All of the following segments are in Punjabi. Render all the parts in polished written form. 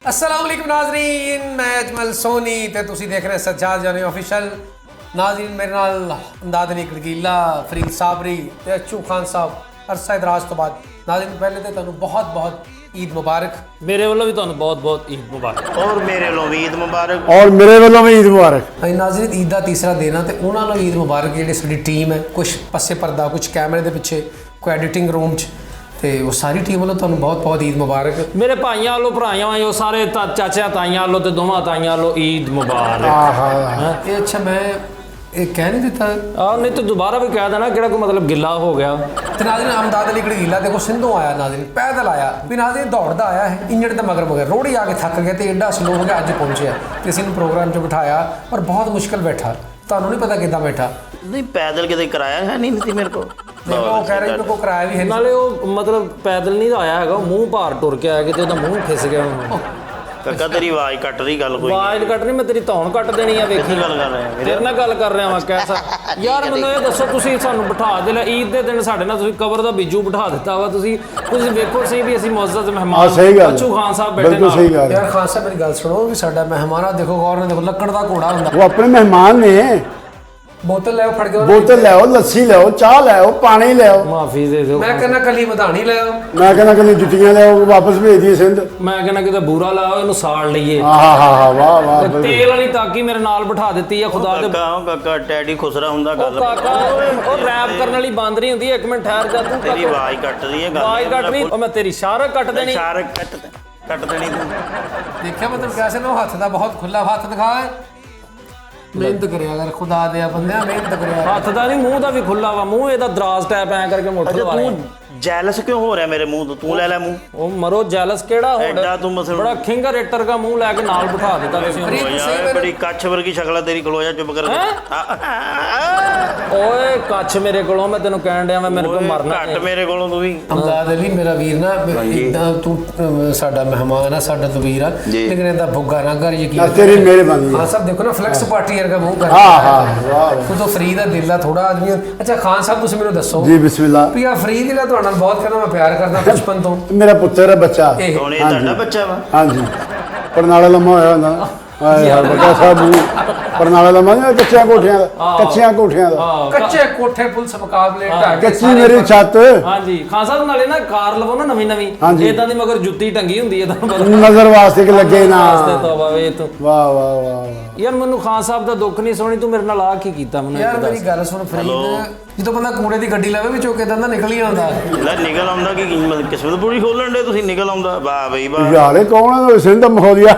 अस्सलाम वालेकुम नाज़रीन, मैं अजमल सोनी ते तुसी देख रहे सज्जाद जानी ऑफिशियल। नाज़रीन मेरे नाल अंदाज़ अली कड़गीला, फरीद साबरी ते अच्छू खान साहब अरसा दराज तो बाद। नाज़रीन पहले तो तुहानू बहुत बहुत ईद मुबारक। मेरे वालों भी तुहानू बहुत बहुत ईद मुबारक। और मेरे वालों भी ईद मुबारक। और मेरे वालों भी ईद मुबारक। भाई नाज़रीन ईद का तीसरा दिन है तो उन्होंने ईद मुबारक जी साडी टीम है, कुछ पस्से पर्दा, कुछ कैमरे के पिछे, कोई एडिटिंग रूम च, ਤੇ ਉਹ ਸਾਰੀ ਟੀਮ ਵੱਲੋਂ ਤੁਹਾਨੂੰ ਬਹੁਤ ਬਹੁਤ ਈਦ ਮੁਬਾਰਕ। ਮੇਰੇ ਭਾਈਆਂ ਵੱਲੋਂ ਭਰਾਈਆਂ ਵੱਲੋਂ ਸਾਰੇ ਚਾਚਿਆਂ ਤਾਈਆਂ ਵੱਲੋਂ ਤੇ ਦੋਵਾਂ ਤਾਈਆਂ ਵੱਲੋਂ ਈਦ ਮੁਬਾਰਕ। ਇਹ ਅੱਛਾ ਮੈਂ ਇਹ ਕਹਿ ਨਹੀਂ ਦਿੱਤਾ ਨਹੀਂ ਤਾਂ ਦੁਬਾਰਾ ਵੀ ਕਹਿ ਦੇਣਾ, ਕਿਹੜਾ ਕੋਈ ਮਤਲਬ ਗਿੱਲਾ ਹੋ ਗਿਆ। ਤੇ ਨਾਜ਼ਰੀਨ ਅਮਦਾਦ ਅਲੀ ਕੜਗੀਲਾ ਦੇਖੋ ਸਿੰਧੋਂ ਆਇਆ, ਨਾਜ਼ਰੀਨ ਪੈਦਲ ਆਇਆ ਵੀ, ਨਾਜ਼ਰੀਨ ਦੌੜਦਾ ਆਇਆ ਹੈ ਇੰਜਣ ਦੇ ਮਗਰ ਰੋੜੀ ਆ ਕੇ ਥੱਕ ਗਿਆ ਤੇ ਐਡਾ ਸਲੋ ਹੋ ਗਿਆ ਅੱਜ ਪਹੁੰਚਿਆ ਤੇ ਅਸੀਂ ਨੂੰ ਪ੍ਰੋਗਰਾਮ 'ਚ ਬਿਠਾਇਆ ਪਰ ਬਹੁਤ ਮੁਸ਼ਕਿਲ ਬੈਠਾ। ਤੁਹਾਨੂੰ ਨਹੀਂ ਪਤਾ ਕਿੱਦਾਂ ਬੈਠਾ। नहीं पैदल कितने कराया है नहीं थी मेरे को। ਉਹ ਕਹਿ ਰਹੇ ਕੋ ਕਿਰਾਇਆ ਵੀ ਹੈ ਨਹੀਂ। ਨਾਲੇ ਉਹ ਮਤਲਬ ਪੈਦਲ ਨਹੀਂ ਆਇਆ ਹੈਗਾ, ਮੂੰਹ ਭਾਰ ਟੁਰ ਕੇ ਆਇਆ, ਕਿਤੇ ਉਹਦਾ ਮੂੰਹ ਖਿਸ ਗਿਆ। काका तेरी आवाज कट रही गल कोई ਆਵਾਜ਼ ਕੱਟਣੀ, ਮੈਂ ਤੇਰੀ ਧੌਣ ਕੱਟ ਦੇਣੀ ਆ। ਵੇਖੀ गल कर रहे हैं ਤੇਰੇ ਨਾਲ ਗੱਲ ਕਰ ਰਿਹਾ ਵਾਂ। ਕੈਸਾ ਯਾਰ ਮੈਨੂੰ ਇਹ ਦੱਸੋ, ਤੁਸੀਂ ਸਾਨੂੰ ਬਿਠਾ ਦੇ ਲੈ ਈਦ ਦੇ ਦਿਨ ਸਾਡੇ ਨਾਲ, ਤੁਸੀਂ ਕਬਰ ਦਾ ਬੀਜੂ ਬਿਠਾ ਦਿੱਤਾ ਵਾ। ਤੁਸੀਂ ਵੇਖੋ ਸਹੀ ਵੀ ਅਸੀਂ ਮੁਅੱਜ਼ਜ਼ ਮਹਿਮਾਨ ਅੱਛੂ ਖਾਨ ਸਾਹਿਬ ਬੈਠੇ ਬਿਲਕੁਲ ਸਹੀ ਗੱਲ ਯਾਰ ਖਾਨ ਸਾਹਿਬ ਮੇਰੀ ਗੱਲ ਸੁਣੋ ਵੀ ਸਾਡਾ ਮਹਿਮਾਨ ਆ ਦੇਖੋ ਗੌਰ ਨਾਲ ਦੇਖੋ ਲੱਕੜ ਦਾ ਘੋੜਾ ਹੁੰਦਾ। ਉਹ ਆਪਣੇ ਮਹਿਮਾਨ ਨੇ। ਬੋਤਲ ਲੈ ਫੜ ਕੇ ਬੋਤਲ ਲੈ ਆਓ, ਲੱਸੀ ਲੈ ਆਓ, ਚਾਹ ਲੈ ਆਓ, ਪਾਣੀ ਲੈ ਆਓ। ਮਾਫੀ ਦੇ ਦਿਓ। ਮੈਂ ਕਹਿੰਦਾ ਕੱਲੀ ਮਧਾਣੀ ਲੈ ਆਓ। ਮੈਂ ਕਹਿੰਦਾ ਕਿ ਜੁੱਤੀਆਂ ਲੈ ਆਓ, ਵਾਪਸ ਭੇਜ ਦਈਏ ਸਿੰਧ। ਮੈਂ ਕਹਿੰਦਾ ਕਿਤੇ ਬੂਰਾ ਲਾਓ, ਇਹਨੂੰ ਸਾੜ ਲਈਏ। ਆਹਾ ਵਾਹ ਵਾਹ। ਤੇਲ ਵਾਲੀ ਤਾਕੀ ਮੇਰੇ ਨਾਲ ਬਿਠਾ ਦਿੱਤੀ ਆ ਖੁਦਾ ਦੇ। काका टैडी खुसरा हुंदा गल ਕਾਕਾ ਉਹ ਰੈਪ ਕਰਨ ਵਾਲੀ ਬੰਦ ਨਹੀਂ ਹੁੰਦੀ। ਇੱਕ ਮਿੰਟ ਠਹਿਰ ਜਾ ਤੂੰ। तेरी आवाज कट रही है ਆਵਾਜ਼ ਕੱਟ ਨਹੀਂ, ਉਹ ਮੈਂ ਤੇਰੀ ਸ਼ਾਰਕ ਕੱਟ ਦੇਣੀ। शारक कट देनी तू। ਦੇਖਿਆ ਮਤਲਬ ਕੈਸੇ ਨਾ ਹੱਥ ਦਾ ਬਹੁਤ ਖੁੱਲਾ ਹੱਥ ਦਿਖਾ। ਮਿਹਨਤ ਕਰਿਆ ਅਗਰ ਖੁਦਾ ਦੇ ਬੰਦਿਆਂ ਮਿਹਨਤ ਕਰਿਆ। ਹੱਥ ਦਾ ਨਹੀਂ, ਮੂੰਹ ਦਾ ਵੀ ਖੁੱਲਾ ਵਾ। ਮੂੰਹ ਇਹਦਾ ਦਰਾਜ਼ ਟੈਪ ਐ ਕਰਕੇ ਮੁੱਠ ਲਵਾ ਰਿਹਾ। जेलस क्यों हो रहा है मेरे मुंह तो? तू ले ले मुंह। ਉਹ ਮਰੋ ਜੈਲਸ ਕਿਹੜਾ ਐਡਾ ਤੂੰ ਮਸਲ ਬੜਾ ਖਿੰਗਾ ਰੇਟਰ ਦਾ ਮੂੰਹ ਲੈ ਕੇ ਨਾਲ ਬਿਠਾ ਦਿੱਤਾ ਤੁਸੀਂ। यार बड़ी कच्छ वर्गी शक्ल है तेरी। खलो जा चुप कर। ਓਏ ਕੱਛ ਮੇਰੇ ਕੋਲੋਂ, ਮੈਂ ਤੈਨੂੰ ਕਹਿਣ ਡਿਆ ਮੈਂ ਮੇਰੇ ਕੋਲ ਮਰਨਾ। घट मेरे कोलों तू भी। ਅਮਦਾਦ ਅਲੀ ਮੇਰਾ ਵੀਰ ਨਾ ਇਦਾਂ ਤੂੰ ਸਾਡਾ ਮਹਿਮਾਨ ਆ, ਸਾਡਾ ਤੂੰ ਵੀਰ ਆ, ਲੇਕਿਨ ਇਹਦਾ ਭੁੱਗਾ ਨਾ ਕਰ ਯਕੀਨ। ਤੇਰੀ ਮਿਹਰਬਾਨੀ। ਹਾਂ ਸਭ ਦੇਖੋ ਨਾ ਫਲੈਕਸ ਪਾਰਟੀ ਵਰਗਾ ਮੂੰਹ ਕਰ। ਹਾਂ ਵਾਹ। ਤੂੰ ਤਾਂ ਫਰੀਦ ਦਾ ਦਿਲ ਦਾ ਥੋੜਾ ਆਦਮੀ। ਅੱਛਾ ਖਾਨ ਸਾਹਿਬ ਤੁਸੀਂ ਮੈਨੂੰ ਦੱਸੋ ਜੀ ਬਿਸਮਿਲ੍ਲਾ। ਵੀ ਆ ਫਰੀਦ ਜਿਹੜਾ ਤੁਹਾਡੇ ਨਾਲ ਬਹੁਤ ਕਰਦਾ, ਮੈਂ ਪਿਆਰ ਕਰਦਾ ਬਚਪਨ ਤੋਂ। ਮੇਰਾ ਪੁੱਤਰ ਹੈ ਬੱਚਾ। ਇਹ ਹੁਣ ਇਹ ਤੁਹਾਡਾ ਬੱਚਾ ਵਾ? ਹਾਂਜੀ ਪਰਨਾਲਾ ਲੰਮਾ ਹੋਇਆ ਹੁੰਦਾ। ਹਾਏ ਯਾਰ ਬੱਚਾ ਸਾਹਿਬ ਪਰਨਾਲਾ ਲੰਮਾ ਨਹੀਂ, ਕੱਚੀਆਂ ਕੋਠਿਆਂ ਦਾ। ਕੱਚੀਆਂ ਕੋਠਿਆਂ ਦਾ। ਕੱਚੇ ਕੋਠੇ ਪੁਲਿਸ ਮੁਕਾਬਲੇ ਢਾਹ ਕੇ ਕੱਚੀ ਮੇਰੀ ਛੱਤ। ਹਾਂਜੀ ਖਾਨ ਸਾਹਿਬ ਨਾਲੇ ਨਾ ਕਾਰ ਲਵੋ ਨਾ ਨਵੀਂ ਨਵੀਂ, ਇਦਾਂ ਦੀ ਮਗਰ ਜੁੱਤੀ ਟੰਗੀ ਹੁੰਦੀ ਹੈ ਤੁਹਾਨੂੰ ਪਤਾ। ਨਜ਼ਰ ਵਾਸਤੇ ਕਿ ਲੱਗੇ ਨਾ। ਵਾਸਤੇ ਤੋਬਾ ਵੇ ਤੂੰ। ਵਾਹ ਵਾਹ ਵਾਹ। ਯਾਰ ਮੈਨੂੰ ਖਾਨ ਸਾਹਿਬ ਦਾ ਦੁੱਖ ਨਹੀਂ ਸੁਣੀ ਤੂੰ ਮੇਰੇ ਨਾਲ ਆ ਕੀ ਕੀਤਾ ਮੈਨੂੰ ਯਾਰ ਮੇਰੀ ਗੱਲ ਸੁਣ ਫਰੀਦ, ਜਦੋਂ ਬੰਦਾ ਕੂੜੇ ਦੀ ਗੱਡੀ ਲਾਵੇ ਵਿੱਚੋਂ ਕਿਦਾਂ ਦਾ ਨਿਕਲ ਹੀ ਆਉਂਦਾ। ਲੈ ਨਿਕਲ ਆਉਂਦਾ ਕਿ ਕਿਸਮਤ ਪੂਰੀ ਖੋਲਣ ਦੇ ਤੁਸੀਂ। ਨਿਕਲ ਆਉਂਦਾ ਵਾਹ ਬਈ ਵਾਹ। ਯਾਰ ਇਹ ਕੌਣ ਹੈ? ਸਿੰਧ ਮਹੌਲੀਆ।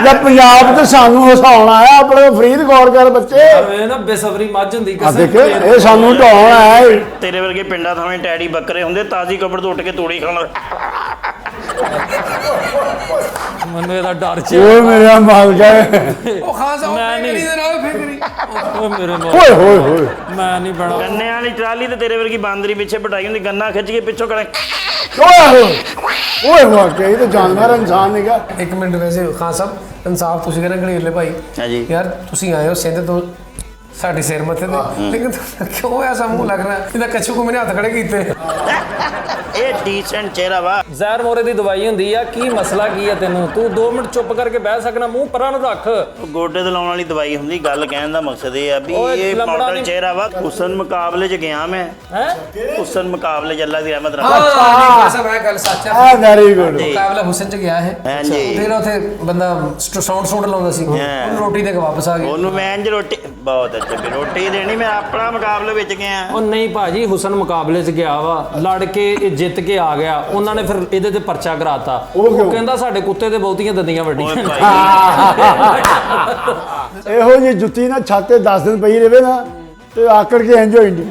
ਲੈ ਪੰਜਾਬ ਤੇ ਸਾਨੂੰ ਹਸਾਉਣ ਆਇਆ ਆਪਣੇ ਫਰੀਦ ਗੌਰ ਕਰ ਬੱਚੇ। ਇਹ ਨਾ ਬੇਸਬਰੀ ਮੱਝ ਹੁੰਦੀ ਆ ਦੇਖ ਇਹ ਸਾਨੂੰ ਢਾਉਣ ਆਇਆ। ਤੇਰੇ ਵਰਗੇ ਪਿੰਡਾਂ ਥਾਵੇਂ ਟੈਡੀ ਬੱਕਰੇ ਹੁੰਦੇ, ਤਾਜ਼ੀ ਕਬਰ ਤੋਂ ਉੱਠ ਕੇ ਤੋੜੀ ਖਾਣ। ਮੈਨੂੰ ਇਹਦਾ ਡਰ ਚ ਓਏ ਮੇਰਾ ਮਾਲਕ ਹੈ। ਉਹ ਖਾਨ ਸਾਹਿਬ ਮੈਂ ਨਹੀਂ। ਦੇ ਨਾਲ ਫਿਕਰੀ ਓਏ ਮੇਰੇ ਓਏ ਹੋਏ ਹੋਏ। ਮੈਂ ਨਹੀਂ ਬਣਾ। ਗੰਨੇ ਵਾਲੀ ਟਰਾਲੀ ਤੇ ਤੇਰੇ ਵਰਗੀ ਬਾਂਦਰੀ ਪਿੱਛੇ ਬਿਠਾਈ ਹੁੰਦੀ, ਗੰਨਾ ਖਿੱਚ ਕੇ ਪਿੱਛੋਂ ਕਰੇ। ਓਏ ਹੋਏ ਓਏ ਵਾਕਿਆ ਇਹ ਤਾਂ ਜਾਨਵਰ ਇਨਸਾਨ ਨਹੀਂਗਾ। ਇੱਕ ਮਿੰਟ ਵੈਸੇ ਖਾਨ ਸਾਹਿਬ ਇਨਸਾਫ ਤੁਸੀਂ ਕਹਿੰਦੇ ਘੜੀਲੇ ਭਾਈ। ਹਾਂਜੀ ਯਾਰ ਤੁਸੀਂ ਆਏ ਹੋ ਸਿੰਧ ਤੋਂ ਸਾਡੇ ਸਿਰ ਮੱਥੇ ਤੇ, ਲੇਕਿਨ ਕਿਉਂ ਐਸਾ ਮੂੰਹ ਲੱਗ ਰਿਹਾ ਇਹਦਾ ਕੱਛੂ ਕੋ ਮੇਰੇ ਹੱਥ ਖੜੇ ਕੀਤੇ। ਇਹ ਡੀਸੈਂਟ ਚਿਹਰਾ ਵਾ। ਜ਼ਹਿਰ ਮੋਰੇ ਦੀ ਦਵਾਈ ਹੁੰਦੀ ਆ। ਕੀ ਮਸਲਾ ਕੀ ਆ ਤੈਨੂੰ? ਤੂੰ 2 ਮਿੰਟ ਚੁੱਪ ਕਰਕੇ ਬਹਿ ਸਕਣਾ, ਮੂੰਹ ਪਰਾਂ ਨੂੰ ਰੱਖ। ਗੋਡੇ ਤੇ ਲਾਉਣ ਵਾਲੀ ਦਵਾਈ ਹੁੰਦੀ। ਗੱਲ ਕਹਿਣ ਦਾ ਮਕਸਦ ਇਹ ਆ ਵੀ ਇਹ ਮਾਡਲ ਚਿਹਰਾ ਵਾ। ਹੁਸਨ ਮੁਕਾਬਲੇ 'ਚ ਗਿਆ ਮੈਂ। ਹੈ ਹੁਸਨ ਮੁਕਾਬਲੇ 'ਚ ਅੱਲਾ ਦੀ ਰਹਿਮਤ ਨਾਲ। ਹਾਂ ਸਭ ਇਹ ਗੱਲ ਸੱਚ ਹੈ। ਆ ਵੈਰੀ ਗੁੱਡ। ਮੁਕਾਬਲਾ ਹੁਸਨ ਚ ਗਿਆ ਹੈ। ਹਾਂਜੀ। ਫਿਰ ਉੱਥੇ ਬੰਦਾ ਸਾਊਂਡ ਲਾਉਂਦਾ ਸੀ, ਉਹਨੂੰ ਰੋਟੀ ਦੇ ਕੇ ਵਾਪਸ ਆ ਗਿਆ। ਉਹਨੂੰ ਮੈਂ ਇੰਜ ਰੋਟੀ ਬਹੁਤ ਅੱਛੀ ਰੋਟੀ ਦੇਣੀ। ਮੈਂ ਆਪਣਾ ਮੁਕਾਬਲੇ ਵਿੱਚ ਗਿਆ। ਉਹ ਨਹੀਂ ਭਾਜੀ, ਹੁਸਨ ਮੁਕਾਬਲੇ 'ਚ ਗਿਆ ਵਾ, ਲੜ ਕੇ ਇਹ ਜਿੱਤ ਕੇ ਆ ਗਿਆ। ਉਹਨਾਂ ਨੇ ਫਿਰ ਇਹਦੇ ਤੇ ਪਰਚਾ ਕਰਾਤਾ। ਉਹ ਕਹਿੰਦਾ ਸਾਡੇ ਕੁੱਤੇ ਦੇ ਬਹੁਤੀਆਂ ਦੰਦੀਆਂ ਵੱਡੀਆਂ। ਇਹੋ ਜਿਹੀ ਜੁੱਤੀ ਨਾ ਛੱਤ ਤੇ 10 ਦਿਨ ਪਈ ਰਵੇ ਨਾ ਤੇ ਆਕੜ ਕੇ ਇੰਜ ਹੋ ਜਾਂਦੀ।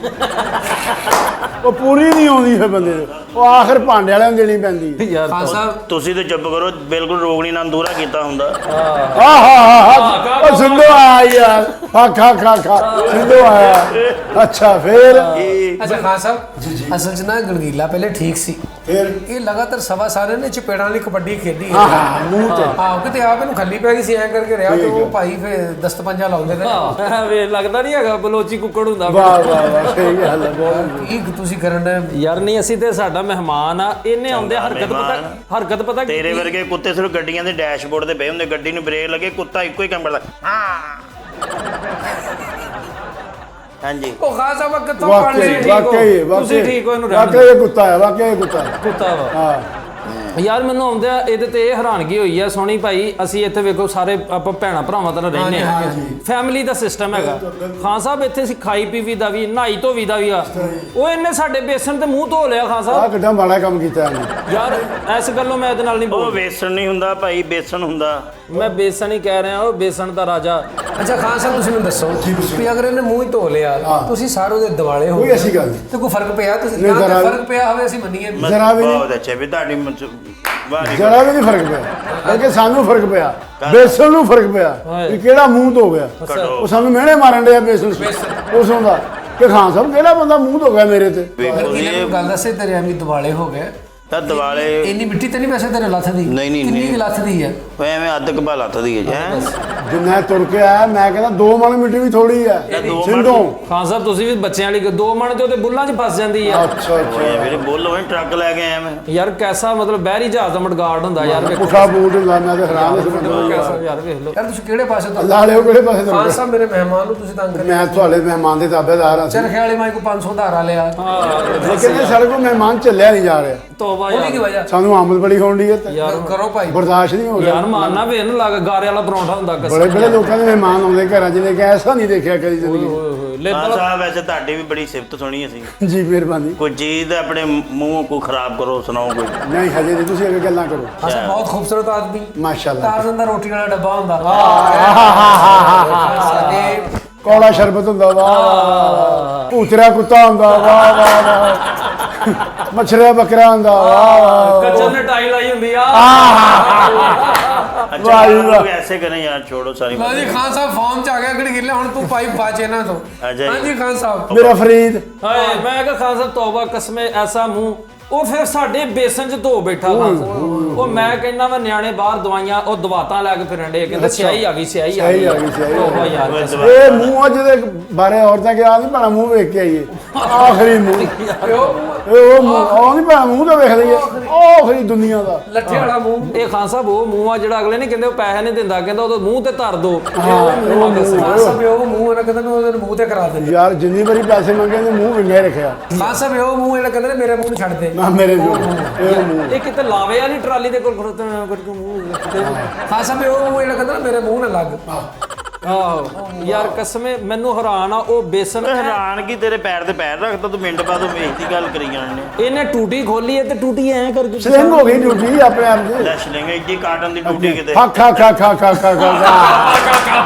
ਉਹ ਪੂਰੀ ਨਹੀਂ ਆਉਂਦੀ ਫਿਰ ਬੰਦੇ ਨੂੰ, ਉਹ ਆਖਰ ਭਾਂਡੇ ਵਾਲਿਆਂ ਨੂੰ ਦੇਣੀ ਪੈਂਦੀ। ਯਾਰ ਖਾਨ ਸਾਹਿਬ ਤੁਸੀਂ ਤੇ ਚੁੱਪ ਕਰੋ। ਬਿਲਕੁਲ ਰੋਗਣੀ ਨਾਲ ਦੂਰਾ ਕੀਤਾ ਹੁੰਦਾ। ਉਹ ਸਿੰਧੂ ਆਇਆ ਯਾਰ। ਖਾ ਖਾ ਖਾ ਖਾ ਸਿੰਧੂ ਆਇਆ। ਅੱਛਾ ਫੇਰ ਇਹ ਅੱਛਾ ਖਾਨ ਸਾਹਿਬ ਅਸਲ 'ਚ ਨਾ ਗੜਗੀਲਾ ਪਹਿਲੇ ਠੀਕ ਸੀ, ਫਿਰ ਇਹ ਲਗਾਤਾਰ ਸਵਾ ਸਾਰਿਆਂ ਨੇ ਚਪੇੜਾਂ ਵਾਲੀ ਕਬੱਡੀ ਖੇਡੀ ਹਾਂ ਹਾਂ ਮੂੰਹ ਤੇ ਹਾਂ ਕਿਤੇ ਆਪ ਇਹਨੂੰ ਖੱਲੀ ਪੈ ਗਈ ਸੀ ਐਂ ਕਰਕੇ ਰਿਹਾ ਤੇ ਉਹ ਭਾਈ ਫੇ ਦਸਤਪੰਜਾ ਲਾਉਂਦੇ ਨੇ ਹਾਂ ਵੇ ਲੱਗਦਾ ਨਹੀਂ ਹੈਗਾ ਬਲੋਚੀ ਕੁੱਕੜ ਹੁੰਦਾ ਵਾਹ ਵਾਹ ਵਾਹ ਸਹੀ ਗੱਲ ਹੈ ਬਹੁਤ ਕੀ ਤੁਸੀਂ ਕਰਨ ਦੇ ਯਾਰ ਨਹੀਂ ਅਸੀਂ ਤੇ ਸਾਡਾ ਮਹਿਮਾਨ ਆ ਇਹਨੇ ਆਉਂਦੇ ਹਰਕਤ ਪਤਾ ਤੇਰੇ ਵਰਗੇ ਕੁੱਤੇ ਸਿਰਫ ਗੱਡੀਆਂ ਦੇ ਡੈਸ਼ਬੋਰਡ ਤੇ ਪਏ ਹੁੰਦੇ, ਗੱਡੀ ਨੂੰ ਬ੍ਰੇਕ ਲੱਗੇ ਕੁੱਤਾ ਇੱਕੋ ਹੀ ਕੰਮ ਕਰਦਾ ਹਾਂਜੀ। ਉਹ ਖਾਨ ਸਾਹਿਬ ਕਿੱਥੋਂ ਪੜ ਵਾਕਈ ਲਈ ਵਾਕਈ ਤੁਸੀਂ ਠੀਕ ਹੋ, ਇਹਨੂੰ ਰਹਿਣ ਵਾਕਈ ਇਹ ਕੁੱਤਾ ਹੈ, ਵਾਕਈ ਇਹ ਕੁੱਤਾ ਹੈ। ਕੁੱਤਾ ਵਾ ਹਾਂ ਯਾਰ ਮੈਨੂੰ ਆਉਂਦਿਆ ਇਹਦੇ ਤੇ ਇਹ ਹੈਰਾਨਗੀ ਹੋਈ ਆ ਸੋਹਣੀ ਭਾਈ, ਅਸੀਂ ਇੱਥੇ ਵੇਖੋ ਸਾਰੇ ਆਪਾਂ ਭੈਣਾ ਭਰਾਵਾਂ ਤਰ੍ਹਾਂ ਰਹਿੰਦੇ ਆ, ਫੈਮਿਲੀ ਦਾ ਸਿਸਟਮ ਹੈਗਾ। ਖਾਨ ਸਾਹਿਬ ਇੱਥੇ ਅਸੀਂ ਖਾਈ ਪੀਵੀ ਦਾ ਵੀ ਨਹਾਈ ਧੋਵੀ ਦਾ ਵੀ ਆ, ਉਹ ਇਹਨੇ ਸਾਡੇ ਬੇਸਣ ਤੇ ਮੂੰਹ ਧੋ ਲਿਆ ਖਾਨ ਸਾਹਿਬ। ਆਹ ਕਿੱਡਾ ਮਾੜਾ ਕੰਮ ਕੀਤਾ ਇਹਨੇ। ਯਾਰ ਇਸ ਗੱਲੋਂ ਮੈਂ ਇਹਦੇ ਨਾਲ ਨਹੀਂ ਉਹ ਬੋਲ, ਵੇਸਣ ਨਹੀਂ ਹੁੰਦਾ ਭਾਈ, ਬੇਸਣ ਹੁੰਦਾ। ਮੈਂ ਬੇਸਣ ਹੀ ਕਹਿ ਰਿਹਾ, ਉਹ ਬੇਸਣ ਦਾ ਰਾਜਾ। ਅੱਛਾ ਖਾਨ ਸਾਹਿਬ ਤੁਸੀਂ ਮੈਨੂੰ ਦੱਸੋ ਵੀ ਅਗਰ ਇਹਨੇ ਮੂੰਹ ਹੀ ਧੋ ਲਿਆ ਤੁਸੀਂ ਸਾਰੇ ਉਹਦੇ ਦਿਵਾਲੇ ਹੋ ਕੋਈ ਐਸੀ ਗੱਲ ਨਹੀਂ। ਤੇ ਕੋਈ ਫਰਕ ਪਿਆ ਤੁਸੀਂ ਨਹੀਂ, ਜਾਂ ਜ਼ਰਾ- ਫਰਕ ਪਿਆ ਹੋਵੇ ਅਸੀਂ ਮੰਨੀਏ ਜ਼ਰਾ ਵੀ ਨਹੀਂ। ਬਹੁਤ ਅੱਛਾ ਵੀ ਤੁਹਾਡੀ ਵਾਹ ਜੀ। ਜਰਾ ਵੀ ਨਹੀਂ ਫਰਕ ਪਿਆ, ਬਲਕਿ ਸਾਨੂੰ ਫਰਕ ਪਿਆ, ਬੇਸਣ ਨੂੰ ਫਰਕ ਪਿਆ ਵੀ ਕਿਹੜਾ ਮੂੰਹ ਧੋ ਗਿਆ। ਉਹ ਸਾਨੂੰ ਮਿਹਣੇ ਮਾਰਨ ਡਿਆ ਬੇਸਣ ਉਸੋਂ ਦਾ ਕਿ ਖਾਨ ਸਾਹਿਬ ਕਿਹੜਾ ਬੰਦਾ ਮੂੰਹ ਧੋ ਗਿਆ ਮੇਰੇ ਤੇ। ਵੇਖੋ ਜੀ, ਇਹ ਗੱਲ ਦੱਸੇ ਤੇਰੇ ਐਵੇਂ ਦਿਵਾਲੇ ਹੋ ਗਏ ਤਾਂ ਦਿਵਾਲੇ ਇੰਨੀ ਮਿੱਟੀ ਤੇ ਨਹੀਂ ਵੈਸੇ ਤੇਰੇ ਲੱਥ ਦੀ ਨਹੀਂ, ਨਹੀਂ, ਕਿੰਨੀ ਨਹੀਂ। ਕੁ ਲੱਥ ਦੀ ਹੈ ਉਹ ਐਵੇਂ ਅੱਧ ਕਬਾ ਲੱਤ ਦੀ ਹੈ ਜੀ ਹੈਂ? ਜਿੰਨਾ ਤੁਰ ਕੇ ਆਇਆ ਮੈਂ ਕਹਿੰਦਾ 2 ਮਣ ਮਿੱਟੀ ਵੀ ਥੋੜੀ ਹੈ ਦੋ ਮਣ- ਸਿੰਧੋਂ। ਖਾਨ ਸਾਹਿਬ ਤੁਸੀਂ ਵੀ ਬੱਚਿਆਂ ਵਾਲੀ ਦੋ ਮਣ ਤੇ ਉਹਦੇ ਬੁੱਲਾਂ 'ਚ ਫਸ ਜਾਂਦੀ ਆ। ਅੱਛਾ ਓਏ ਅੱਛਾ ਵੀਰੇ ਬੋਲੋ ਵੇ ਟਰੱਕ ਲੈ ਕੇ ਆਇਆ ਮੈਂ। ਯਾਰ ਕੈਸਾ ਮਤਲਬ ਬਹਿਰੀ ਜਹਾਜ਼ ਦਾ ਮਡਗਾਰਡ ਹੁੰਦਾ ਯਾਰ ਵੇਖੋ ਪੁੱਠਾ ਬੂਟ ਲਾਣਾ ਤੇ ਹਰਾਮ ਇਸ ਬੰਦੇ ਨੂੰ। ਕੈਸਾ ਯਾਰ ਵੇਖ ਲਓ। ਯਾਰ ਤੁਸੀਂ ਕਿਹੜੇ ਪਾਸੇ ਤੋਂ ਅੱਲਾ ਵਾਲਿਓ ਕਿਹੜੇ ਪਾਸੇ ਖਾਨ ਤੁਰ ਸਾਹਿਬ ਮੇਰੇ ਮਹਿਮਾਨ ਨੂੰ ਤੁਸੀਂ ਤੰਗ ਕਰਿਆ ਮੈਂ ਤੁਹਾਡੇ ਮਹਿਮਾਨ ਦੇ ਤਾਬੇਦਾਰ ਹਾਂ। ਚਰਖੇ ਵਾਲੇ ਮਾਈ ਕੋ 500 ਧਾਰਾ ਲਿਆ ਲੇਕਿਨ ਇਹ ਸਾਡੇ ਕੋਲ ਮਹਿਮਾਨ ਚੱਲਿਆ ਨਹੀਂ ਜਾ ਰਿਹਾ, ਤੋਬਾ ਉਹਦੀ ਕੀ ਯਾਰ ਵਜ੍ਹਾ ਸਾਨੂੰ ਆਮਦ ਬੜੀ ਹੋਣੀ ਹੈ ਤੇ ਯਾਰ ਕਰੋ ਭਾਈ ਬਰਦਾਸ਼ਤ ਨਹੀਂ ਹੋ ਰਿਹਾ। ਯਾਰ ਮਾਰਨਾ ਵੇ ਇਹਨੂੰ ਲੱਗ ਗਾਰੇ ਵਾਲਾ ਪਰੌਂਠਾ ਹੁੰਦਾ ਬੜੇ ਕਸਮ ਬੜੇ ਲੋਕਾਂ ਦੇ ਮਹਿਮਾਨ ਆਉਂਦੇ ਘਰਾਂ 'ਚ ਲੈ ਕੇ ਐਸਾ ਨਹੀਂ ਦੇਖਿਆ ਕਦੀ ਜ਼ਿੰਦਗੀ ਲੈ ਹਾਂ ਸਾਹਿਬ ਵੈਸੇ ਤੁਹਾਡੀ ਵੀ ਬੜੀ ਸਿਫਤ ਸੁਣੀ ਅਸੀਂ। ਜੀ ਮਿਹਰਬਾਨੀ। ਕੋਈ ਚੀਜ਼ ਆਪਣੇ ਮੂੰਹ ਕੋ ਖਰਾਬ ਕਰੋ ਸੁਣਾਓ ਕੋਈ। ਨਹੀਂ ਹਜੇ ਨਹੀਂ, ਤੁਸੀਂ ਅੱਗੇ ਗੱਲਾਂ ਕਰੋ। ਅਸਾਂ ਬਹੁਤ ਖੂਬਸੂਰਤ ਆਦਮੀ ਮਾਸ਼ਾਅੱਲਾ। ਤਾਰਜ਼ਨ ਦਾ ਰੋਟੀ ਵਾਲਾ ਡੱਬਾ ਹੁੰਦਾ ਸਾਡੇ ਕੌੜਾ ਸ਼ਰਬਤ ਹੁੰਦਾ, ਵਾਹ ਭੂਤਰਾ ਕੁੱਤਾ ਹੁੰਦਾ, ਵਾਹ ਵਾਹ ਵਾਹ ਮਛਰਿਆ ਬੱਕਰਾ ਹੁੰਦਾ, ਵਾਹ ਵਾਹ ਕੱਚਨ ਨੇ ਟਾਈ ਲਾਈ ਹੁੰਦੀ ਆ ਅੱਛਾ ਵਾਹ ਜੀ ਯਾਰ, ਵਾਹ। ਲੋਕ ਐਸੇ ਕਰੇ ਯਾਰ, ਛੋੜੋ ਸਾਰੀ ਲਓ ਜੀ ਖਾਨ ਸਾਹਿਬ ਫਾਰਮ ਚ ਆ ਗਿਆ ਗੜਗਿੱਲਾ ਹੁਣ ਤੂੰ ਭਾਈ ਬਾਚ ਇਹਨਾਂ ਤੋਂ ਅੱਛਾ ਜੀ। ਹਾਂਜੀ ਖਾਨ ਸਾਹਿਬ ਮੇਰਾ ਫਰੀਦ ਹਾਏ ਮੈਂ ਕਿਹਾ ਖਾਨ ਸਾਹਿਬ ਤੋਬਾ ਕਸਮੇ ਐਸਾ ਮੂੰਹ ਉਹ ਫਿਰ ਸਾਡੇ ਬੇਸਨ 'ਚ ਧੋ ਬੈਠਾ ਖਾਨ ਸਾਹਿਬ। ਉਹ ਮੈਂ ਕਹਿੰਦਾ ਮੈਂ ਨਿਆਣੇ ਬਾਹਰ ਦਵਾਈਆਂ ਉਹ ਦਵਾਤਾਂ ਲੈ ਕੇ ਫਿਰਨ ਡੇ ਕਹਿੰਦੇ ਸਿਆਹੀ ਆ ਗਈ ਸਿਆਹੀ ਆ ਸਿਆਹੀ ਆ ਗਈ, ਸਿਆਹੀ ਆ ਗਈ। ਤੋਬਾ ਯਾਰ ਕਸਮ। ਇਹ ਮੂੰਹ ਆ ਜਿਹਦੇ ਬਾਰੇ ਔਰਤਾਂ ਕਿਹਾ ਨਹੀਂ ਭਣਾ ਮੂੰਹ ਵੇਖ ਕੇ ਆਈਏ ਆਖਰੀ ਮੂੰਹ ਇਹ ਉਹ ਮੂੰਹ ਉਹ ਨਹੀਂ ਭਣਾ ਮੂੰਹ ਤਾਂ ਵੇਖ ਲਈਏ ਉਹ ਆਖਰੀ ਦੁਨੀਆ ਦਾ ਲੱਠੇ ਵਾਲਾ ਮੂੰਹ ਇਹ ਖਾਨ ਸਾਹਿਬ ਉਹ ਮੂੰਹ ਆ ਜਿਹੜਾ ਅਗਲੇ ਨਹੀਂ ਕਹਿੰਦੇ ਉਹ ਪੈਸੇ ਨਹੀਂ ਦਿੰਦਾ ਕਹਿੰਦਾ ਉਹਦੇ ਮੂੰਹ ਤੇ ਧਰ ਦੋ ਖਾਨ ਸਾਹਿਬ ਉਹ ਮੂੰਹ ਇਹਨਾਂ ਕਹਿੰਦੇ ਨੇ ਉਹਦੇ ਮੂੰਹ ਤੇ ਕਰਾ ਦੇ ਯਾਰ ਜਿੰਨੀ ਵਾਰੀ ਪੈਸੇ ਮੰਗੇ ਨੇ ਮੂੰਹ ਵਿੰਗੇ ਰੱਖਿਆ ਖਾਨ ਸਾਹਿਬ ਉਹ ਮੂੰਹ ਇਹਨਾਂ ਕਹਿੰਦੇ ਨੇ ਮੇਰੇ ਮੂੰਹ ਨੂੰ ਛੱਡ ਦੇ ਨਾ ਮੇਰੇ ਜੋ ਇਹ ਮੂੰਹ ਇਹ ਕਿਤੇ ਲਾਵੇ ਵਾਲੀ ਟਰਾਲੀ ਦੇ ਕੋਲ ਖੜੋਤੇ ਕਰਕੇ ਮੂੰਹ ਕਿਤੇ ਖਾਨ ਸਾਹਿਬ ਉਹ ਮੂੰਹ ਇਹਨਾਂ ਕਹਿੰਦੇ ਨੇ ਮੇਰੇ ਮੂੰਹ ਨਾਲ ਲੱਗ ਆਹੋ ਯਾਰ ਕਸਮੇ ਮੈਨੂੰ ਹੈਰਾਨ ਆ ਉਹ ਬੇਸਨ ਹੈਰਾਨ ਕੀ ਤੇਰੇ ਪੈਰ ਤੇ ਪੈਰ ਰੱਖਦਾ ਤੂੰ ਮਿੰਟ ਬਾਅਦ ਉਹ ਵੇਖ ਦੀ ਗੱਲ ਕਰੀ ਜਾਣੇ। ਇਹਨੇ ਟੂਟੀ ਖੋਲੀ ਹੈ ਤੇ ਟੂਟੀ ਐ ਕਰਕੇ ਸਲਿੰਗ ਹੋ ਗਈ ਡਿਊਟੀ ਆਪਣੇ ਆਪ ਦੀ ਲੈ ਸ਼ਲਿੰਗ ਇੱਡੀ ਕਾਟਨ ਦੀ ਟੂਟੀ ਕਿਤੇ। ਖਾ ਖਾ ਖਾ ਖਾ ਖਾ ਖਾ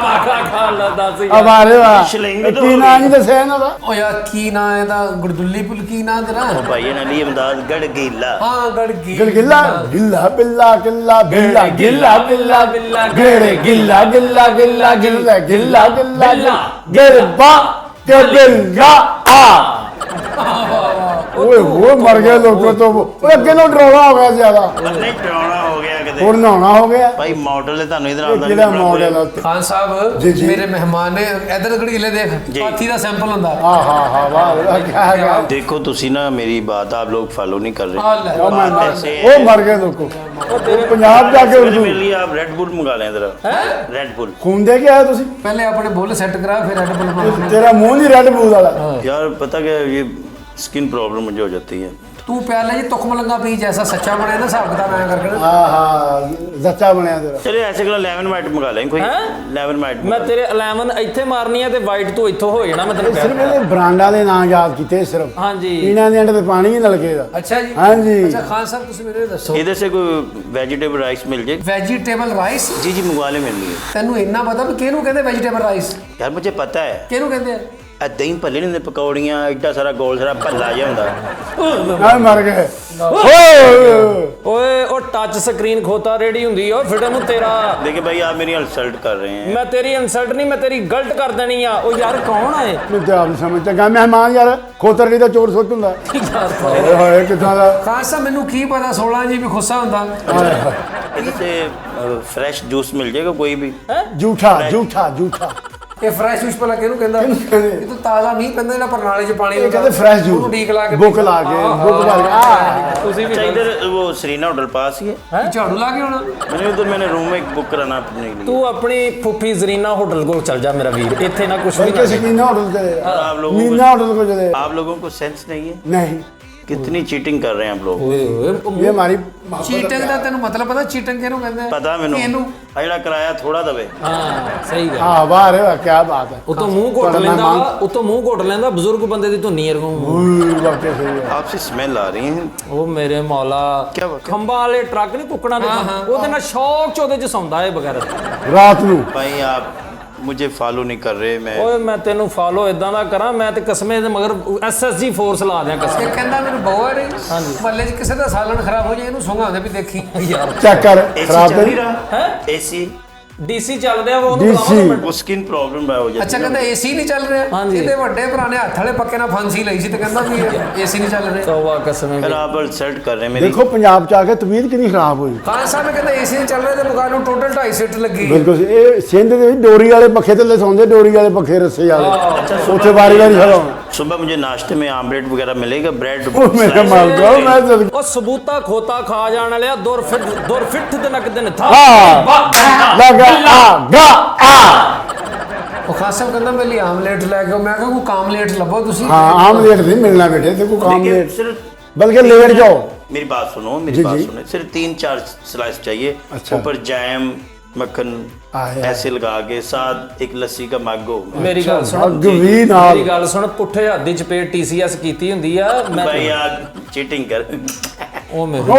ਅਬ ਆ ਰਹੇ ਵਾ ਸ਼ਲਿੰਗ ਤਾਂ ਕੀ ਨਾਂ ਨਹੀਂ ਦੱਸਿਆ ਇਹਨਾਂ ਦਾ ਓ ਯਾਰ ਕੀ ਨਾਂ ਇਹਦਾ ਗੁਰਦੁੱਲੀ ਪੁਲ ਕੀ ਨਾਂ ਤੇਰਾ ਭਾਈ ਇਹਨਾਂ ਲਈ ਇਮਦਾਦ ਗੜਗੀਲਾ। ਹਾਂ ਗੜਗੀ ਗਿੱਲਾ ਗਿੱਲਾ ਬਿੱਲਾ ਗਿੱਲਾ ਬਿੱਲਾ ਗਿੱਲਾ ਬਿੱਲਾ ਬਿੱਲਾ ਗੇੜੇ ਗਿੱਲਾ ਗਿੱਲਾ ਗਿੱਲਾ ਗਿੱਲਾ ਗਿੱਲਾ ਗਿੱਲਾ ਗਿਰਬਾ ਤੇ ਗਿੱਲਾ ਆ ਓਏ ਹੋ ਮਰ ਗਏ ਲੋਕੋ ਤੋਂ ਓਏ ਅੱਗੇ ਨੂੰ ਡਰਾਉਣਾ ਹੋ ਗਿਆ ਜ਼ਿਆਦਾ ਨਹੀਂ ਡਰਾਉਣਾ ਹੋ ਗਿਆ ਕਿਤੇ ਹੁਣ ਨਹਾਉਣਾ ਹੋ ਗਿਆ ਭਾਈ ਮਾਡਲ ਹੈ ਤੁਹਾਨੂੰ ਇਹਦੇ ਨਾਲ ਇਹ ਦਾ ਕਿਹੜਾ ਮਾਡਲ ਆ ਖਾਨ ਸਾਹਿਬ ਜੀ, ਜੀ। ਮੇਰੇ ਮਹਿਮਾਨ ਨੇ ਇਧਰ ਗੜਗਿੱਲੇ ਦੇਖ ਜੀ। ਪਾਥੀ ਦਾ ਸੈਂਪਲ ਹੁੰਦਾ ਹਾਂ ਹਾਂ ਹਾਂ ਵਾਹ ਵਾਹ ਕੀ ਹੈਗਾ देखो तुसी ना मेरी बात आप लोग फॉलो नहीं कर ਆ रहे। ਲੈ ਉਹ बात ਮੈਂ ऐसे ਉਹ है। ਮਰ ਗਏ ਲੋਕੋ ਪੰਜਾਬ ਜਾ ਕੇ मेरे ਉਰਦੂ लिए आप रेड बुल मंगा लें जरा। रेड बुल ਖੂਨ ਦੇ ਕੇ ਆਏ ਤੁਸੀਂ ਪਹਿਲੇ ਆਪਣੇ ਬੁੱਲ ਸੈੱਟ ਕਰਾ ਫਿਰ ਐਡ ਬੁੱਲ ਮਾਰ ਤੇਰਾ ਮੂੰਹ ਨਹੀਂ ਰੈੱਡ ਬੂਲ ਵਾਲਾ यार पता क्या ये स्किन प्रॉब्लम मुझे हो जाती है। ਤੂੰ ਪਿਆਲੇ ਜੀ ਤੁਖਮ ਲੰਗਾ ਪੀ ਜੈਸਾ ਸੱਚਾ ਬਣਿਆ ਨਾ ਹਿਸਾਬ ਕਿਤਾਬ ਐਂ ਕਰਕੇ ਨਾ। ਹਾਂ ਹਾਂ ਜ਼ੱਚਾ ਬਣਿਆ ਤੇਰਾ चलिए ऐसे करो 11 वाइट मंगा लें कोई। 11 वाइट ਮੈਂ ਤੇਰੇ 11 ਇੱਥੇ ਮਾਰਨੀ ਆ ਤੇ ਵਾਈਟ ਤੋਂ ਇੱਥੋਂ ਹੋ ਜਾਣਾ ਮੈਂ ਤੈਨੂੰ ਸਿਰਫ ਕਹਿ ਇਹਦੇ ਬ੍ਰਾਂਡਾਂ ਦੇ ਨਾਂ ਯਾਦ ਕੀਤੇ ਸਿਰਫ ਹਾਂਜੀ ਪੀਣਾ ਦੇ ਅੰਡ ਤੇ ਪਾਣੀ ਹੀ ਨਲਕੇ ਦਾ ਅੱਛਾ ਜੀ ਹਾਂਜੀ ਅੱਛਾ ਖਾਨ ਸਾਹਿਬ ਤੁਸੀਂ ਮੈਨੂੰ ਇਹ ਦੱਸੋ इधर से कोई वेजिटेबल राइस मिल जाए। ਵੈਜੀਟੇਬਲ ਰਾਈਸ जी जी मंगवा ले मिल रही है। ਤੈਨੂੰ ਇੰਨਾ ਪਤਾ ਵੀ ਕਿਹਨੂੰ ਕਹਿੰਦੇ ਵੈਜੀਟੇਬਲ ਰਾਈਸ यार मुझे पता है। ਕਿਹਨੂੰ ਕਹਿੰਦੇ ਆ ਇਹ ਦਹੀਂ ਭੱਲੇ ਨਹੀਂ ਹੁੰਦੇ ਪਕੌੜੀਆਂ ਐਡਾ ਸਾਰਾ ਗੋਲ ਸਾਰਾ ਭੱਲਾ ਜਿਹਾ ਹੁੰਦਾ ਆ ਮਰ ਗਏ ਓਏ ਓਏ ਉਹ ਟੱਚ ਸਕਰੀਨ ਖੋਤਾ ਰੇਡੀ ਹੁੰਦੀ ਓ ਫਿਟੇ ਮੂੰਹ ਤੇਰਾ। देखिए भाई आप मेरी इंसल्ट कर रहे हैं। ਮੈਂ ਤੇਰੀ ਇਨਸਲਟ ਨਹੀਂ, ਮੈਂ ਤੇਰੀ ਗਲਤ ਕਰ ਦੇਣੀ ਆ। ਉਹ ਯਾਰ ਕੌਣ ਆ ਇਹ? ਮੈਨੂੰ ਤੇ ਆਪ ਨਹੀਂ ਸਮਝ ਚੰਗਾ ਮਹਿਮਾਨ ਯਾਰ ਖੋਤਰ ਨਹੀਂ ਤਾਂ ਚੋਰ ਸੋਚ ਹੁੰਦਾ ਓਏ ਹੋਏ ਕਿੱਥਾਂ ਦਾ ਖਾਨ ਸਾਹਿਬ ਮੈਨੂੰ ਕੀ ਪਤਾ 16 ਜੀ ਵੀ ਖੁੱਸਾ ਹੁੰਦਾ। इधर से फ्रेश जूस मिल जाएगा कोई भी। ਝੂਠਾ ਝੂਠਾ ਝੂਠਾ ਇਹ ਫਰੈਸ਼ ਜੂਸ ਭਲਾ ਕਿਹਨੂੰ ਕਹਿੰਦਾ? ਇਹ ਤਾਂ ਤਾਜ਼ਾ ਮੀਂਹ ਪੈਂਦਾ ਜਿਹੜਾ ਪਰਨਾਲੇ 'ਚ ਪਾਣੀ ਇਹ ਕਹਿੰਦੇ ਫਰੈਸ਼ ਉਹਨੂੰ ਜੂਸ ਡੀਕ ਲਾ ਕੇ ਬੁੱਕ ਲਾ ਕੇ ਬੁੱਕ ਭਰ ਕੇ ਆ ਤੁਸੀਂ ਵੀ अच्छा इधर वो सरीना होटल पास ही है। ਝਾੜੂ ਲਾ ਕੇ ਆਉਣਾ। मैंने रूम एक बुक कराना अपने लिए। ਤੂੰ ਆਪਣੀ ਫੁੱਫੀ ਜ਼ਰੀਨਾ ਹੋਟਲ ਕੋਲ ਚੱਲ ਜਾ ਮੇਰਾ ਵੀਰ, ਇੱਥੇ ਨਾ ਕੁਝ ਵੀ बल्कि सकीना होटल से आप लोगों मीना होटल को चले आप लोगों को सेंस नहीं है? नहीं कितनी चीटिंग कर रहे हैं आप लोग? ਓਏ ਓਏ ये हमारी ਚੀਟਿੰਗ ਦਾ ਤੈਨੂੰ ਮਤਲਬ ਪਤਾ ਚੀਟਿੰਗ ਕਿਹਨੂੰ ਕਹਿੰਦੇ ਆ? पता मैंने ਇਹਨੂੰ अजड़ा कराया थोड़ा दबे। ਹਾਂ ਸਹੀ ਗੱਲ। हाँ वाह रे वाह क्या बात है ਉਤੋਂ ਮੂੰਹ ਘੋਟ ਲੈਂਦਾ ਵਾ, ਉਤੋਂ ਮੂੰਹ ਘੋਟ ਲੈਂਦਾ ਬਜ਼ੁਰਗ ਬੰਦੇ ਦੀ ਧੁੰਨੀ ਵਰਗੂ। ओए वाकई सही है आपसे स्मेल आ रही है। ਉਹ ਮੇਰੇ ਮੌਲਾ ਕਿਆ ਬਾਤ ਹੈ? ਖੰਭਾਂ ਵਾਲੇ ਟਰੱਕ ਨਹੀਂ ਕੁੱਕੜਾਂ ਦੇ ਉਹਦੇ ਨਾਲ ਸ਼ੌਕ ਚ ਉਹਦੇ ਚ ਸੌਂਦਾ ਹੈ ਬਗੈਰ। रात ਨੂੰ भाई आप मुझे फॉलो नहीं कर रहे। मैं ਓਏ ਮੈਂ ਤੈਨੂੰ ਫਾਲੋ ਇਦਾਂ ਦਾ ਕਰਾਂ, ਮੈਂ ਤੇ ਕਸਮੇ ਦੇ ਮਗਰ ਐਸਐਸਜੀ ਫੋਰਸ ਲਾ ਦਿਆਂ ਕਸਮ। ਇਹ ਕਹਿੰਦਾ ਮੈਨੂੰ ਬਹੂ ਨਹੀਂ ਮਹੱਲੇ 'ਚ ਕਿਸੇ ਦਾ ਸਾਲਣ ਖਰਾਬ ਹੋ ਜਾਏ ਇਹਨੂੰ ਸੁੰਘਾਉਂਦੇ ਵੀ ਦੇਖੀ ਯਾਰ। चेक कर एसी खराब चल तो नहीं नहीं रहा है? एसी ਡੀਸੀ ਚੱਲ ਰਿਹਾ ਵਾ, ਉਹਨੂੰ DC ਬੁਲਾਓ ਨਾ। वो स्किन प्रॉब्लम है हो जाती ਅੱਛਾ है। ਕਹਿੰਦਾ ਏਸੀ ਨਹੀਂ ਚੱਲ ਰਿਹਾ। ਹਾਂਜੀ। ਇਹਦੇ ਵੱਡੇ ਭਰਾ ਨੇ ਹੱਥ ਵਾਲੇ ਪੱਕੇ ਨਾਲ ਫਾਂਸੀ ਲਈ ਸੀ ਤੇ ਕਹਿੰਦਾ ਵੀ ਏਸੀ ਨਹੀਂ ਚੱਲ ਰਿਹਾ। ਤੌਬਾ ਕਸਮੇ फिर आप इंसल्ट कर रहे हैं मेरी। देखो पंजाब ਚ ਆ ਕੇ ਤਬੀਅਤ ਕਿੰਨੀ ਖਰਾਬ ਹੋਈ ਖਾਨ ਸਾਹਿਬ ਨੇ ਕਹਿੰਦਾ ਏਸੀ ਨਹੀਂ ਚੱਲ ਰਿਹਾ ਤੇ ਮੁਕਾਨ ਨੂੰ ਟੋਟਲ 2.5 ਸਿੱਟ ਲੱਗੀ। ਬਿਲਕੁਲ ਇਹ ਸਿੰਧ ਦੇ ਵਿੱਚ ਡੋਰੀ ਵਾਲੇ ਪੱਖੇ ਥੱਲੇ ਸੌਂਦੇ ਡੋਰੀ ਵਾਲੇ ਪੱਖੇ ਰੱਸੇ ਵਾਲੇ ਉੱਥੇ ਵਾਰੀ ਵਾਰੀ ਖੜਾ सुबह मुझे नाश्ते में आमलेट वगैरह मिलेगा ब्रेड ਉਹ ਮੇਰਾ ਮਾਲ ਗੋ ਮੈਂ ਤਾਂ- ਉਹ ਸਬੂਤਾ ਖੋਤਾ ਖਾ ਜਾਣ ਵਾਲਿਆ ਦੁਰ ਫਿੱਟ ਦੇ ਨਕ ਦਿਨ ਥਾ ਹਾਂ ਲਗਾ ਆ ਗਾ ਆ ਉਹ ਖਾਨ ਸਾਹਿਬ ਕਹਿੰਦਾ ਮੇਰੇ ਲਈ ਆਮਲੇਟ ਲੈ ਕੇ ਆਓ। ਮੈਂ ਕਿਹਾ ਕੋਈ ਕਾਮਲੇਟ ਲੱਭੋ ਤੁਸੀਂ। हाँ आमलेट नहीं मिलना बेटे देखो देखिए, आमलेट सिर्फ बल्कि लेट जाओ मेरी बात सुनो मेरी जी, बात जी। सुनो सिर्फ 3-4 स्लाइस चाहिए। अच्छा। ऊपर जैम मक्खन आए, ऐसे लगा के साथ एक लस्सी का मग हो। ਮੇਰੀ ਗੱਲ ਸੁਣ, ਅੱਗ ਵੀ ਨਾਲ ਮੇਰੀ ਗੱਲ ਸੁਣ, ਪੁੱਠੇ ਹੱਥ ਦੀ ਚਪੇਟ ਟੀਸੀਐਸ ਕੀਤੀ ਹੁੰਦੀ ਆ। ਮੈਂ भाई आप चीटिंग कर। ਉਹ ਮੇਰੇ ओ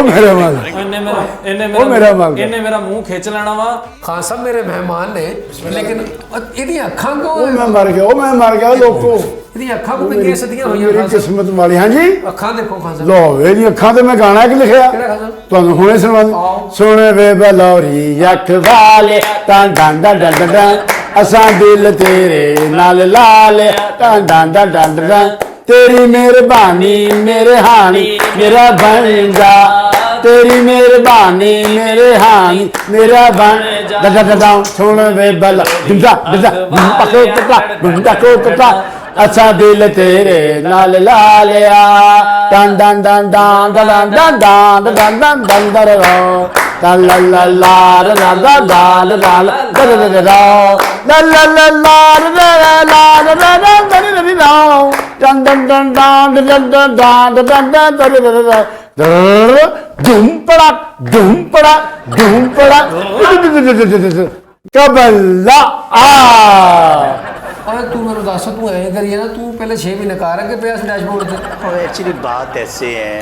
मेरे माल ਇਹਨੇ ਮੇਰਾ ਉਹ ਮੇਰਾ ਮੰਗ। ਇਹਨੇ ਮੇਰਾ ਮੂੰਹ ਖਿੱਚ ਲੈਣਾ ਵਾ। ਖਾਨ ਸਾਹਿਬ ਮੇਰੇ ਮਹਿਮਾਨ ਨੇ ਲੇਕਿਨ ਇਹਦੀਆਂ ਅੱਖਾਂ ਕੋ ओ मैं मर गया लोको ਇਹਦੀਆਂ ਅੱਖਾਂ ਕੋ ਕਿੰਨੀਆਂ ਸਦੀਆਂ ਹੋਈਆਂ मेरी ਖਾਨ ਸਾਹਿਬ? किस्मत वाली हाँ जी ਅੱਖਾਂ ਦੇਖੋ ਖਾਨ ਸਾਹਿਬ। लो ਇਹਦੀ ਅੱਖਾਂ ਤੇ ਮੈਂ ਗਾਣਾ ਕਿ ਲਿਖਿਆ ਕਿਹੜਾ ਖਾਨ ਸਾਹਿਬ? ਤੁਹਾਨੂੰ ਹੁਣੇ ਸੁਣਾ ਸੁਣ ਵੇ ਬਲੌਰੀ ਅੱਖ ਵਾਲੇ ਤਾਂ ਡਾਂਡਾ ਡੰਡਾ ਅਸਾਂ ਦਿਲ ਤੇਰੇ ਨਾਲ ਲਾ ਲਿਆ ਤਾਂ ਡਾਂਡਾ ਡੰਡਾ ਤੇਰੀ ਮਿਹਰਬਾਨੀ ਮੇਰੇ ਹਾਨੀ ਮੇਰਾ ਬਣ ਜਾ ਤੇਰੀ ਮਿਹਰਬਾਨੀ ਮੇਰੇ ਹਾਨੀ ਮੇਰਾ ਬਣ ਡੰਡਾ ਡੰਡਾ ਸੁਣ ਵੇ ਬਲ ਡੰਡਾ ਡੰਡਾ ਪਕੋ ਟਕਾ ਡੰਡਾ ਕੋ ਟਕਾ ਅਸਾਂ ਦਿਲ ਤੇਰੇ ਨਾਲ ਲਾ ਲਿਆ ਡੰ ਡੰ ਡੰ ਡੰ ਡੰ ਡੰ ਡੰ ਡੰ ਡੰ ਡੰ ਦਰ ਰੋ ਲਾ ਲਾ ਲਾ ਲਾ ਲਾ ਲਾ ਲਾ ਲਾ ਲਾ ਲਾ ਲਾ ਲਾ ਲਾ ਲਾ ਲਾ ਡੰ ਡੰ ਡੰ ਡੰ ਡੰ ਡੰ ਡੰ ਡੰ ਡੰ ਧੁੰਪੜਾ ਧੁੰਪੜਾ ਧੁੰਪੜਾ ਕਬਲਾ ਆ ਓਏ ਤੂੰ ਮੈਨੂੰ ਦੱਸ ਤੂੰ ਐਂ ਕਰੀਏ ਨਾ ਤੂੰ ਪਹਿਲੇ 6 ਮਹੀਨੇ ਕਾਰ ਅੱਗੇ ਪਿਆ ਸੀ ਡੈਸ਼ਬੋਰਡ ਤੇ। एक्चुअली बात ऐसे है।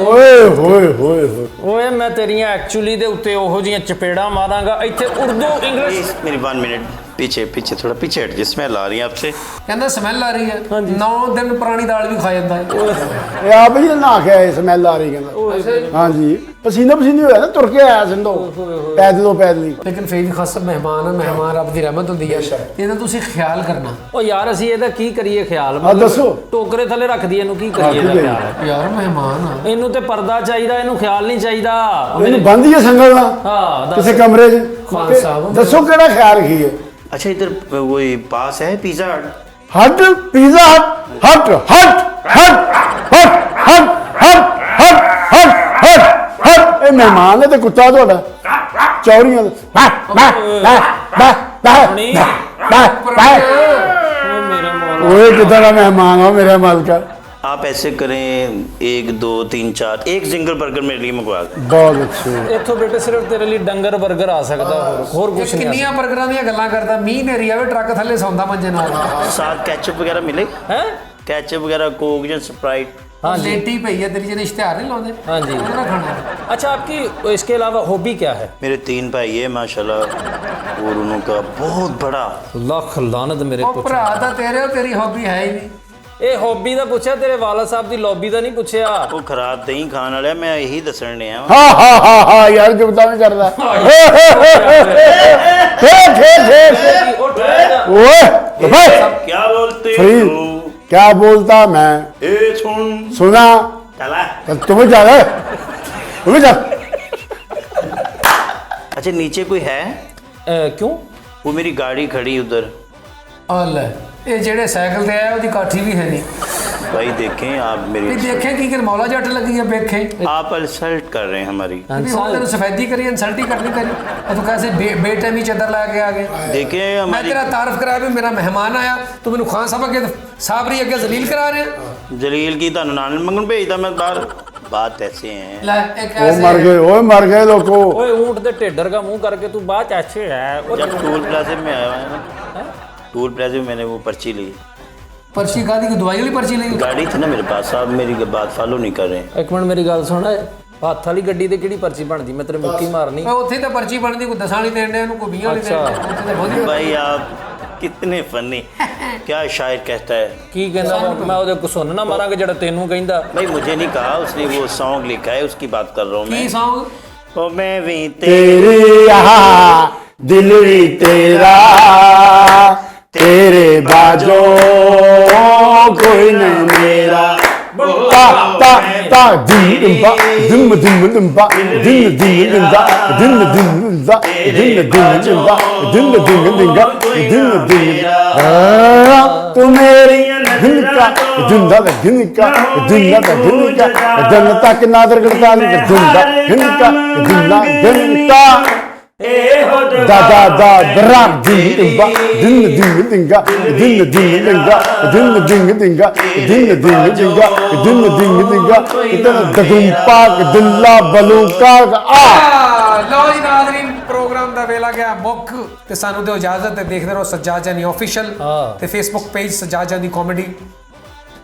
ਓਏ ਹੋਏ ਹੋਏ ਹੋਏ ਓਏ ਮੈਂ ਤੇਰੀਆਂ ਐਕਚੁਅਲੀ ਦੇ ਉੱਤੇ ਉਹੋ ਜੀਆਂ ਚਪੇੜਾਂ ਮਾਰਾਂਗਾ। ਇੱਥੇ ਉਰਦੂ ਇੰਗਲਿਸ਼ प्लीज मेरी 1 मिनट पीछे पीछे थोड़ा पीछे हट जिसमें ला रही है आपसे। ਕਹਿੰਦਾ ਸਮੈਲ ਆ ਰਹੀ ਹੈ। 9 ਦਿਨ ਪੁਰਾਣੀ ਦਾਲ ਵੀ ਖਾ ਜਾਂਦਾ ਹੈ। ਇਹ ਆਪ ਹੀ ਨਹਾ ਕੇ ਆਏ ਸਮੈਲ ਆ ਰਹੀ ਕਹਿੰਦਾ ਹਾਂਜੀ ਪਸੀਨਾ ਪਸੀਨੀ ਹੋਇਆ ਨਾ ਤੁਰ ਕੇ ਆਇਆ ਸਿੰਧੋ ਪੈਦਲੀ ਲੇਕਿਨ ਫੇਰ ਵੀ ਖਾਸ ਮਹਿਮਾਨ ਆ, ਮਹਿਮਾਨ ਰੱਬ ਦੀ ਰਹਿਮਤ ਹੁੰਦੀ ਹੈ। ਇਹਦਾ ਤੁਸੀਂ ਖਿਆਲ ਕਰਨਾ। ਓ ਯਾਰ ਅਸੀਂ ਇਹਦਾ ਕੀ ਕਰੀਏ ਖਿਆਲ? ਦੱਸੋ। ਟੋਕਰੇ ਥੱਲੇ ਰੱਖ ਦਈਏ ਇਹਨੂੰ, ਕੀ ਕਰੀਏ ਇਹਦਾ ਖਿਆਲ? ਯਾਰ ਮਹਿਮਾਨ ਆ। ਇਹਨੂੰ ਤੇ ਪਰਦਾ ਚਾਹੀਦਾ, ਇਹਨੂੰ ਖਿਆਲ ਨਹੀਂ ਚਾਹੀਦਾ। ਇਹਨੂੰ ਬੰਦ ਹੀ ਸੰਗਲ ਨਾਲ ਹਾਂ ਦੱਸ। ਕਿਸੇ ਕਮਰੇ 'ਚ ਖਾਨ ਸਾਹਿਬ ਦੱਸੋ ਕਿਹੜਾ ਖਿਆਲ ਕੀ ਹੈ अच्छा इधर वही पास है पिज्जा हट। ਹਟ ਪੀਜ਼ਾ ਹਟ ਹਟ ਹਟ ਹਟ ਹਟ ਹਟ ਹਟ ਹਟ ਹਟ ਹਟ ਇਹ ਮਹਿਮਾਨ ਹੈ ਤੇ ਕੁੱਤਾ ਤੁਹਾਡਾ ਚੌਰੀਆਂ ਦਾ ਓ ਮੇਰੇ ਮੌਲਾ। ਓਏ ਕਿੱਦਾਂ ਦਾ ਮਹਿਮਾਨ ਆ ਮੇਰਾ ਮਾਲਕਾ आप ऐसे करें 1 2 3 4 एक सिंगल बर्गर मेरे लिए मंगवा दें। ਬਹੁਤ ਅੱਛੇ ਇੱਥੋਂ ਬੇਟੇ ਸਿਰਫ ਤੇਰੇ ਲਈ ਡੰਗਰ 버ਗਰ ਆ ਸਕਦਾ, ਹੋਰ ਕੁਝ ਨਹੀਂ। ਕਿੰਨੀਆਂ 버ਗਰਾਂ ਦੀਆਂ ਗੱਲਾਂ ਕਰਦਾ। ਮੀਂਹ ਨੇਰੀ ਆਵੇ ਟਰੱਕ ਥੱਲੇ ਸੌਂਦਾ ਮੰਜੇ ਨਾਲ। साथ केचप वगैरह मिले? ਹੈ केचप वगैरह कोक या स्प्राइट? हाँ जी। लेटी पई है तेरी, ਜਿਹਨੇ ਇਸ਼ਤਿਹਾਰ नहीं ਲਾਉਂਦੇ। हाँ जी। ਉਹਦੇ ਨਾਲ ਖਾਣਾ है। अच्छा, आपकी इसके अलावा हॉबी क्या है? मेरे 3 भाई है माशाल्लाह, और उनका बहुत बड़ा। ਲੱਖ ਲਾਨਤ ਮੇਰੇ ਉਹ ਭਰਾ ਤਾਂ ਤੇਰੇ, ਉਹ ਤੇਰੀ ਹੌਬੀ ਹੈ ਹੀ ਨਹੀਂ। ਇਹ ਹੌਬੀ ਦਾ ਪੁੱਛਿਆ, ਤੇਰੇ ਵਾਲਾ ਸਾਹਿਬ ਦੀ ਲੌਬੀ ਦਾ ਨਹੀਂ ਪੁੱਛਿਆ। ਉਹ ਖਰਾਬ ਦਹੀਂ ਖਾਣ ਵਾਲਾ, ਮੈਂ ਇਹੀ ਦੱਸਣ ਡਿਆ ਵਾਂ। हाँ हाँ हाँ हाँ यार जुबता नहीं करता ਉਹ ਠਹਿਰ ਜਾ। ओए भाई क्या बोलते फरीद हो? क्या बोलता मैं ए सुन सुना चला। तो तुम्हें जा रहा तुम्हें जा अच्छा नीचे कोई है? क्यों? वो मेरी गाड़ी खड़ी उधर। ਆ ਲੈ, ਇਹ ਜਿਹੜੇ ਸਾਈਕਲ ਤੇ ਆਇਆ ਉਹਦੀ ਕਾਠੀ ਵੀ ਹੈ ਨਹੀਂ। भाई देखें आप ਵੀ मेरी, ਦੇਖੇ ਕੀ ਕਰ ਮੌਲਾ ਜੱਟ ਲੱਗੀ ਹੈ ਵੇਖੇ। आप इंसल्ट कर रहे हैं हमारी। ਵੀ ਹੁਣ ਤੈਨੂੰ ਸਫੈਦੀ ਕਰੀ, ਇਨਸਲਟ ਹੀ ਕਰਨੀ ਤੇਰੀ। और तू कैसे बेटैमी चदर ला के आ गए। देखें मैं हमारी तेरा तारफ कराया भी मेरा मेहमान आया, तू मैंने खान साहब अगे साबरी अगे जलील करा रहे हैं। जलील की ਤੁਹਾਨੂੰ नान मंगन भेजता मैं बाहर। बात ऐसे है। ਲੈ ਇੱਕ वो मर ऐसे गए ओए मर गए लोगों ਓਏ ऊंट ਦੇ ਢੇਡਰ का मुंह करके तू बात अच्छे है। जब टूल प्लाजे में आया है ना, टूल प्लाजे में मैंने वो पर्ची ली, पर्ची गादी की दवाई वाली पर्ची ली। गाड़ी थी ना मेरे पास, साहब मेरी बात फॉलो नहीं कर रहे हैं। ਇੱਕ ਮਿੰਟ ਮੇਰੀ ਗੱਲ ਸੁਣ, ਹੱਥ ਵਾਲੀ ਗੱਡੀ ਤੇ ਕਿਹੜੀ ਪਰਚੀ ਬਣਦੀ? ਮੈਂ ਤੇਰੇ ਮੁੱਕੀ ਮਾਰਨੀ। मैं ਉੱਥੇ ਤਾਂ पर्ची ਬਣਦੀ, ਕੋਈ 10 ਵਾਲੀ ਦੇਣ ਦੇ ਉਹਨੂੰ, ਕੋਈ 20 ਵਾਲੀ ਦੇਣ ਦੇ। ਉੱਥੇ ਤਾਂ ਬਹੁਤ भाई आप कितने फनी। क्या शायर कहता है? ਕੀ ਕਹਿੰਦਾ ਵਾ? ਮੈਂ ਉਹਦੇ ਕੋ ਸੁਣ ਨਾ ਮਾਰਾਂਗਾ ਜਿਹੜਾ ਤੈਨੂੰ ਕਹਿੰਦਾ। भाई मुझे नहीं कहा, उसने वो सॉन्ग लिखा है, उसकी बात कर रहा हूँ ਕੀ मैं। सॉन्ग। ओ मैं भी तेरे यहाँ दिल भी तेरा तेरे बाजो कोई न मेरा ता ता ता दिम बा दिम दिम बा दिम दिम बा दिम दिम बा दिम दिम बा दिम दिम बा दिम दिम तू मेरी दिल का जिंदा जिनका जिंदा जिनका जनता के नादर करता जिंदा जिनका जिंदा जनता da da da dram ding ba ding ding dinga ding ding dinga ding ding dinga ding ding dinga ding ding dinga इतना दगुम पाक दिल्ला बलूका आ ਲਓ ਜੀ ਨਾਜ਼ਰੀਨ, ਪ੍ਰੋਗਰਾਮ ਦਾ ਵੇਲਾ ਗਿਆ ਮੁੱਕ ਤੇ ਸਾਨੂੰ ਦਿਓ ਇਜਾਜ਼ਤ ਤੇ ਦੇਖਦੇ ਰਹੋ ਸੱਜਾਦ ਜਾਨੀ ਆਫੀਸ਼ੀਅਲ ਤੇ ਫੇਸਬੁੱਕ ਪੇਜ ਸੱਜਾਦ ਜਾਨੀ ਕਾਮੇਡੀ,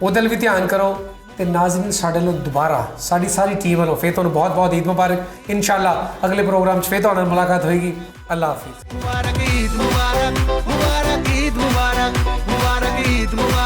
ਉਹਦੇ ਵੀ ਧਿਆਨ ਕਰੋ। ਤੇ ਨਾਜ਼ਰੀਨ ਸਾਡੇ ਲਈ ਦੁਬਾਰਾ ਸਾਡੀ ਸਾਰੀ ਟੀਮ ਵੱਲੋਂ ਫੇਰ ਤੁਹਾਨੂੰ ਬਹੁਤ ਬਹੁਤ ਈਦ ਮੁਬਾਰਕ। ਇਨਸ਼ਾਅੱਲਾ ਅਗਲੇ ਪ੍ਰੋਗਰਾਮ 'ਚ ਫੇਰ ਤੁਹਾਡੇ ਨਾਲ ਮੁਲਾਕਾਤ ਹੋਏਗੀ। ਅੱਲਾ ਹਾਫਿਜ਼। मुबारक ईद मुबारक मुबारक ईद मुबारक मुबारक ईद मुबारक।